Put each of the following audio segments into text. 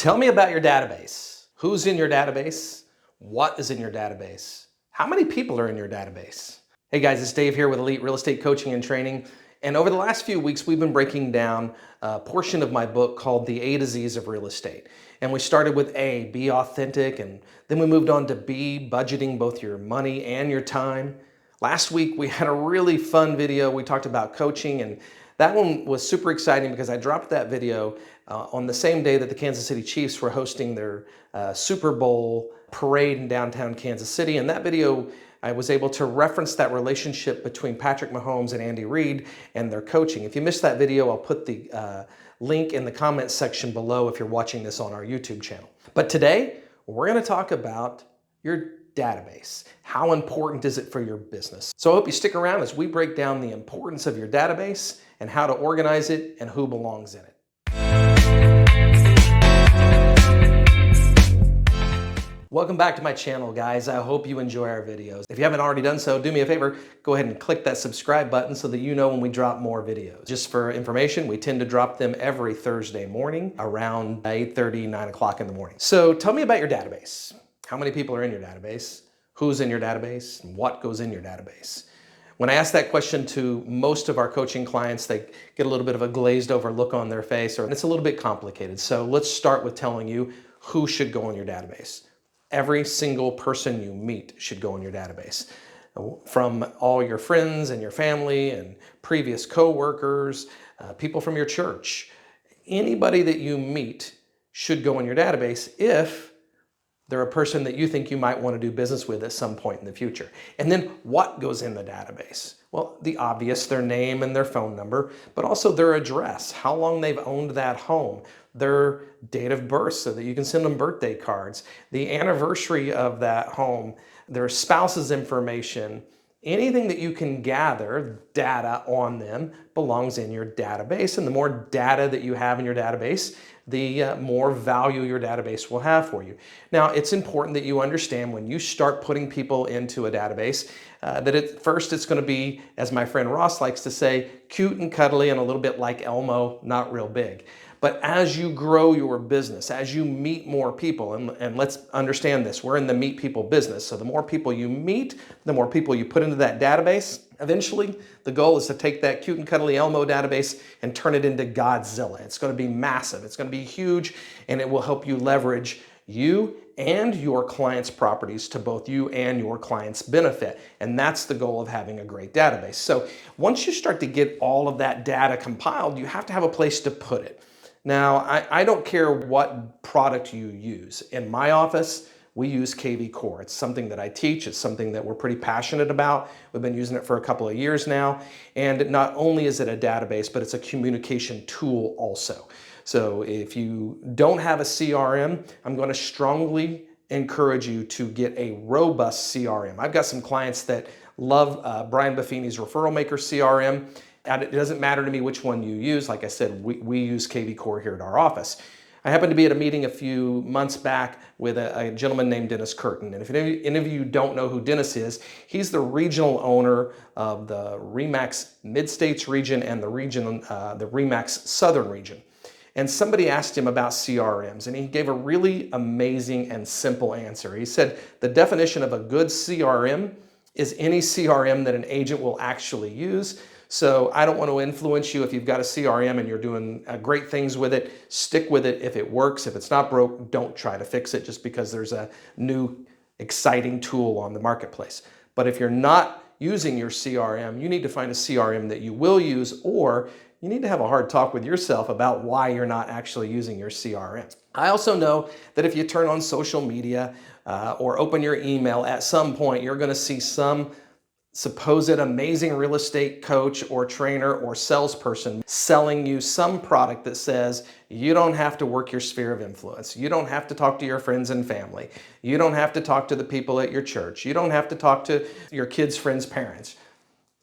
Tell me about your database. Who's in your database? What is in your database? How many people are in your database? Hey guys, it's Dave here with Elite Real Estate Coaching and Training. And over the last few weeks, we've been breaking down a portion of my book called The A to Z's of Real Estate. And we started with A, be authentic, and then we moved on to B, budgeting both your money and your time. Last week, we had a really fun video. We talked about coaching, and that one was super exciting because I dropped that video on the same day that the Kansas City Chiefs were hosting their Super Bowl parade in downtown Kansas City. And that video, I was able to reference that relationship between Patrick Mahomes and Andy Reid and their coaching. If you missed that video, I'll put the link in the comments section below if you're watching this on our YouTube channel. But today, we're going to talk about your database. How important is it for your business? So I hope you stick around as we break down the importance of your database and how to organize it and who belongs in it. Welcome back to my channel, guys. I hope you enjoy our videos. If you haven't already done so, do me a favor, go ahead and click that subscribe button so that you know when we drop more videos. Just for information, we tend to drop them every Thursday morning around 8:30, 9 o'clock in the morning. So tell me about your database. How many people are in your database? Who's in your database? And what goes in your database? When I ask that question to most of our coaching clients, they get a little bit of a glazed over look on their face, or it's a little bit complicated. So let's start with telling you who should go in your database. Every single person you meet should go in your database. From all your friends and your family and previous coworkers, people from your church. Anybody that you meet should go in your database if they're a person that you think you might want to do business with at some point in the future. And then what goes in the database? Well, the obvious, their name and their phone number, but also their address, how long they've owned that home, their date of birth so that you can send them birthday cards, the anniversary of that home, their spouse's information. Anything that you can gather data on them belongs in your database. And the more data that you have in your database, the more value your database will have for you. Now, it's important that you understand when you start putting people into a database that at first it's going to be, as my friend Ross likes to say, cute and cuddly and a little bit like Elmo, not real big. But as you grow your business, as you meet more people, and let's understand this, we're in the meet people business. So the more people you meet, the more people you put into that database. Eventually, the goal is to take that cute and cuddly Elmo database and turn it into Godzilla. It's going to be massive. It's going to be huge, and it will help you leverage you and your clients' properties to both you and your clients' benefit. And that's the goal of having a great database. So once you start to get all of that data compiled, you have to have a place to put it. Now, I don't care what product you use. In my office, we use KV Core. It's something that I teach. It's something that we're pretty passionate about. We've been using it for a couple of years now. And not only is it a database, but it's a communication tool also. So if you don't have a CRM, I'm going to strongly encourage you to get a robust CRM. I've got some clients that love Brian Buffini's Referral Maker CRM. It doesn't matter to me which one you use. Like I said, we use KV Core here at our office. I happened to be at a meeting a few months back with a gentleman named Dennis Curtin. And if any of you don't know who Dennis is, he's the regional owner of the RE/MAX Mid-States region and the RE/MAX Southern region. And somebody asked him about CRMs, and he gave a really amazing and simple answer. He said, the definition of a good CRM is any CRM that an agent will actually use. So I don't want to influence you. If you've got a CRM and you're doing great things with it, stick with it. If it works, if it's not broke, don't try to fix it just because there's a new exciting tool on the marketplace. But if you're not using your CRM, you need to find a CRM that you will use, or you need to have a hard talk with yourself about why you're not actually using your CRM. I also know that if you turn on social media or open your email, at some point you're going to see some supposed amazing real estate coach or trainer or salesperson selling you some product that says you don't have to work your sphere of influence. You don't have to talk to your friends and family. You don't have to talk to the people at your church. You don't have to talk to your kids' friends' parents.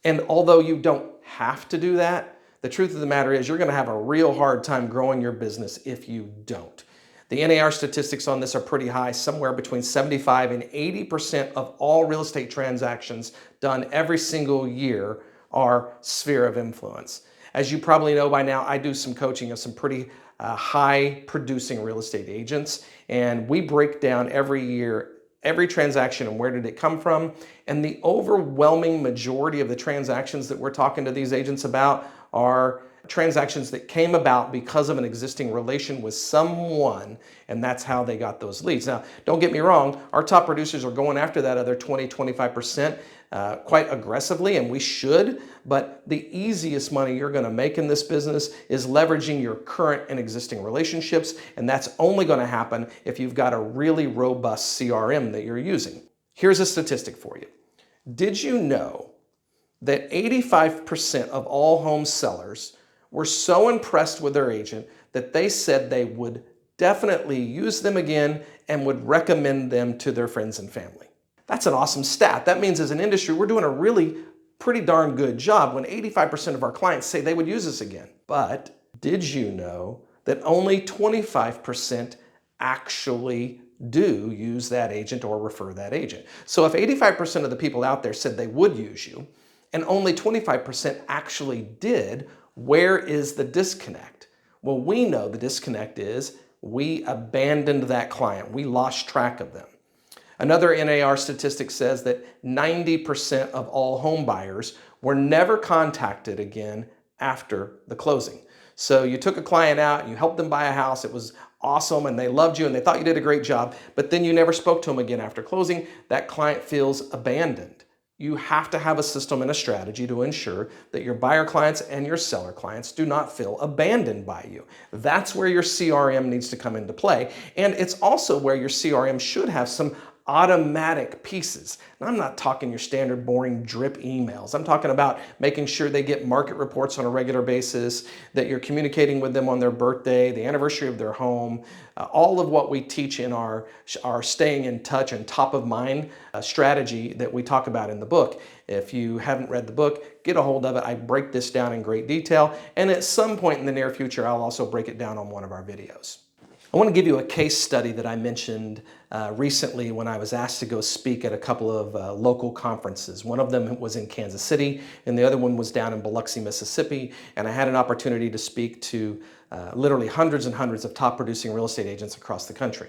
And although you don't have to do that, the truth of the matter is you're going to have a real hard time growing your business if you don't. The NAR statistics on this are pretty high, somewhere between 75 and 80% of all real estate transactions done every single year are sphere of influence. As you probably know by now, I do some coaching of some pretty high producing real estate agents. And we break down every year every transaction and where did it come from. And the overwhelming majority of the transactions that we're talking to these agents about are transactions that came about because of an existing relation with someone, and that's how they got those leads. Now, don't get me wrong, our top producers are going after that other 20-25% quite aggressively, and we should, but the easiest money you're going to make in this business is leveraging your current and existing relationships, and that's only going to happen if you've got a really robust CRM that you're using. Here's a statistic for you. Did you know that 85% of all home sellers were so impressed with their agent that they said they would definitely use them again and would recommend them to their friends and family? That's an awesome stat. That means as an industry, we're doing a really pretty darn good job when 85% of our clients say they would use us again. But did you know that only 25% actually do use that agent or refer that agent? So if 85% of the people out there said they would use you and only 25% actually did, where is the disconnect? Well, we know the disconnect is we abandoned that client. We lost track of them. Another NAR statistic says that 90% of all home buyers were never contacted again after the closing. So you took a client out, you helped them buy a house, it was awesome and they loved you and they thought you did a great job, but then you never spoke to them again after closing. That client feels abandoned. You have to have a system and a strategy to ensure that your buyer clients and your seller clients do not feel abandoned by you. That's where your CRM needs to come into play. And it's also where your CRM should have some automatic pieces. And I'm not talking your standard boring drip emails. I'm talking about making sure they get market reports on a regular basis, that you're communicating with them on their birthday, the anniversary of their home, all of what we teach in our staying in touch and top of mind strategy that we talk about in the book. If you haven't read the book, get a hold of it. I break this down in great detail. And at some point in the near future, I'll also break it down on one of our videos. I want to give you a case study that I mentioned recently when I was asked to go speak at a couple of local conferences. One of them was in Kansas City, and the other one was down in Biloxi, Mississippi. And I had an opportunity to speak to literally hundreds and hundreds of top producing real estate agents across the country.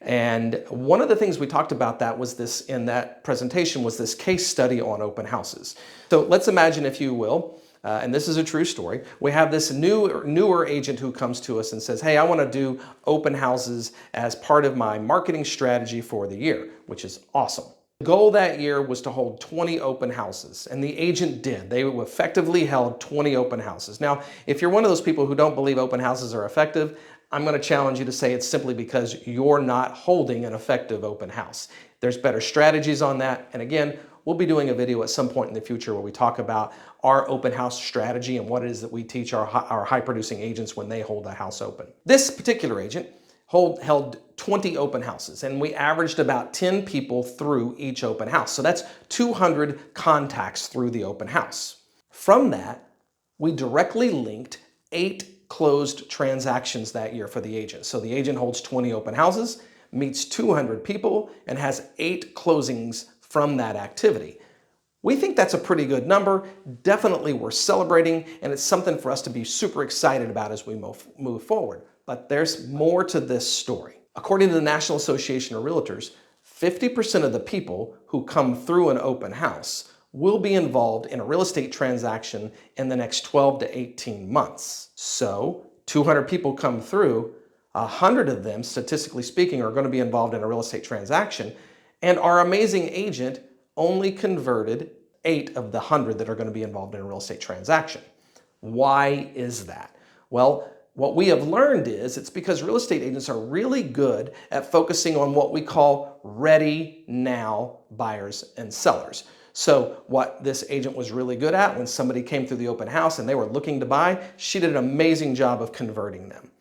And one of the things we talked about in that presentation was this case study on open houses. So let's imagine, if you will, and this is a true story, we have this newer agent who comes to us and says, hey, I want to do open houses as part of my marketing strategy for the year, which is awesome. The goal that year was to hold 20 open houses, and the agent did. They effectively held 20 open houses. Now, if you're one of those people who don't believe open houses are effective, I'm going to challenge you to say it's simply because you're not holding an effective open house. There's better strategies on that, and again, we'll be doing a video at some point in the future where we talk about our open house strategy and what it is that we teach our high producing agents when they hold a house open. This particular agent held 20 open houses, and we averaged about 10 people through each open house. So that's 200 contacts through the open house. From that, we directly linked 8 closed transactions that year for the agent. So the agent holds 20 open houses, meets 200 people, and has 8 closings from that activity. We think that's a pretty good number, definitely worth celebrating, and it's something for us to be super excited about as we move forward. But there's more to this story. According to the National Association of Realtors, 50% of the people who come through an open house will be involved in a real estate transaction in the next 12 to 18 months. So 200 people come through, 100 of them, statistically speaking, are going to be involved in a real estate transaction, and our amazing agent only converted 8 of the 100 that are going to be involved in a real estate transaction. Why is that? Well, what we have learned is it's because real estate agents are really good at focusing on what we call ready now buyers and sellers. So what this agent was really good at when somebody came through the open house and they were looking to buy, she did an amazing job of converting them.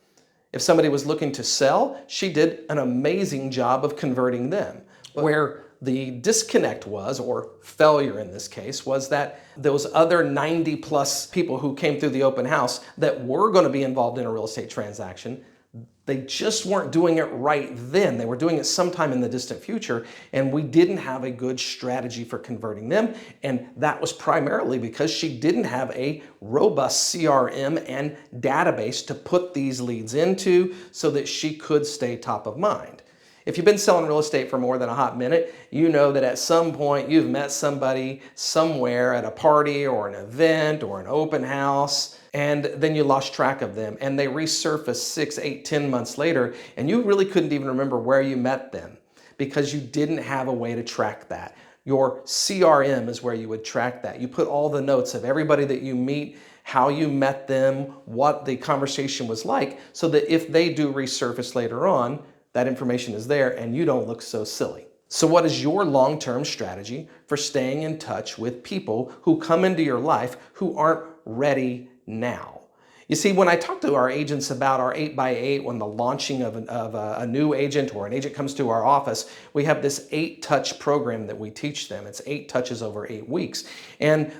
If somebody was looking to sell, she did an amazing job of converting them. Where the disconnect was, or failure in this case, was that those other 90 plus people who came through the open house that were going to be involved in a real estate transaction, They just weren't doing it right then. They were doing it sometime in the distant future, and we didn't have a good strategy for converting them. And that was primarily because she didn't have a robust CRM and database to put these leads into so that she could stay top of mind. If you've been selling real estate for more than a hot minute, you know that at some point you've met somebody somewhere at a party or an event or an open house, and then you lost track of them and they resurfaced 6, 8, 10 months later, and you really couldn't even remember where you met them because you didn't have a way to track that. Your CRM is where you would track that. You put all the notes of everybody that you meet, how you met them, what the conversation was like, so that if they do resurface later on, that information is there and you don't look so silly. So what is your long-term strategy for staying in touch with people who come into your life who aren't ready now? You see, when I talk to our agents about our 8x8, when the launching of a new agent or an agent comes to our office, we have this 8-touch program that we teach them. It's 8 touches over 8 weeks. And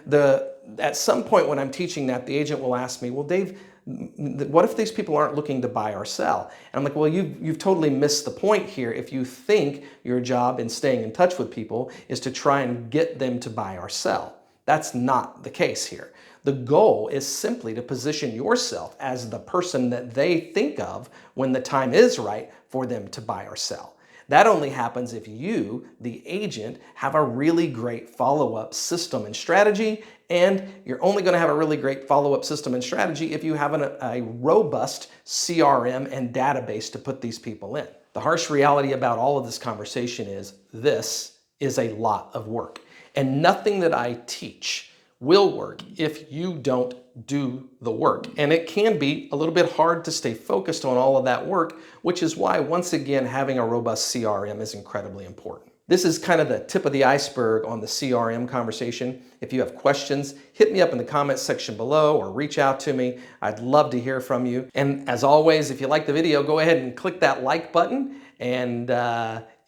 at some point when I'm teaching that, the agent will ask me, well, Dave, what if these people aren't looking to buy or sell? And I'm like, well, you've totally missed the point here if you think your job in staying in touch with people is to try and get them to buy or sell. That's not the case here. The goal is simply to position yourself as the person that they think of when the time is right for them to buy or sell. That only happens if you, the agent, have a really great follow-up system and strategy, and you're only going to have a really great follow-up system and strategy if you have a robust CRM and database to put these people in. The harsh reality about all of this conversation is this is a lot of work, and nothing that I teach will work if you don't do the work. And it can be a little bit hard to stay focused on all of that work, which is why, once again, having a robust CRM is incredibly important. This is kind of the tip of the iceberg on the CRM conversation. If you have questions, hit me up in the comments section below or reach out to me. I'd love to hear from you. And as always, if you like the video, go ahead and click that like button. And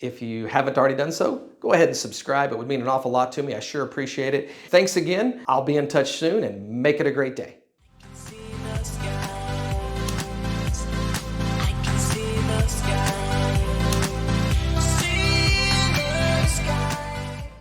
if you haven't already done so, go ahead and subscribe. It would mean an awful lot to me. I sure appreciate it. Thanks again. I'll be in touch soon, and make it a great day.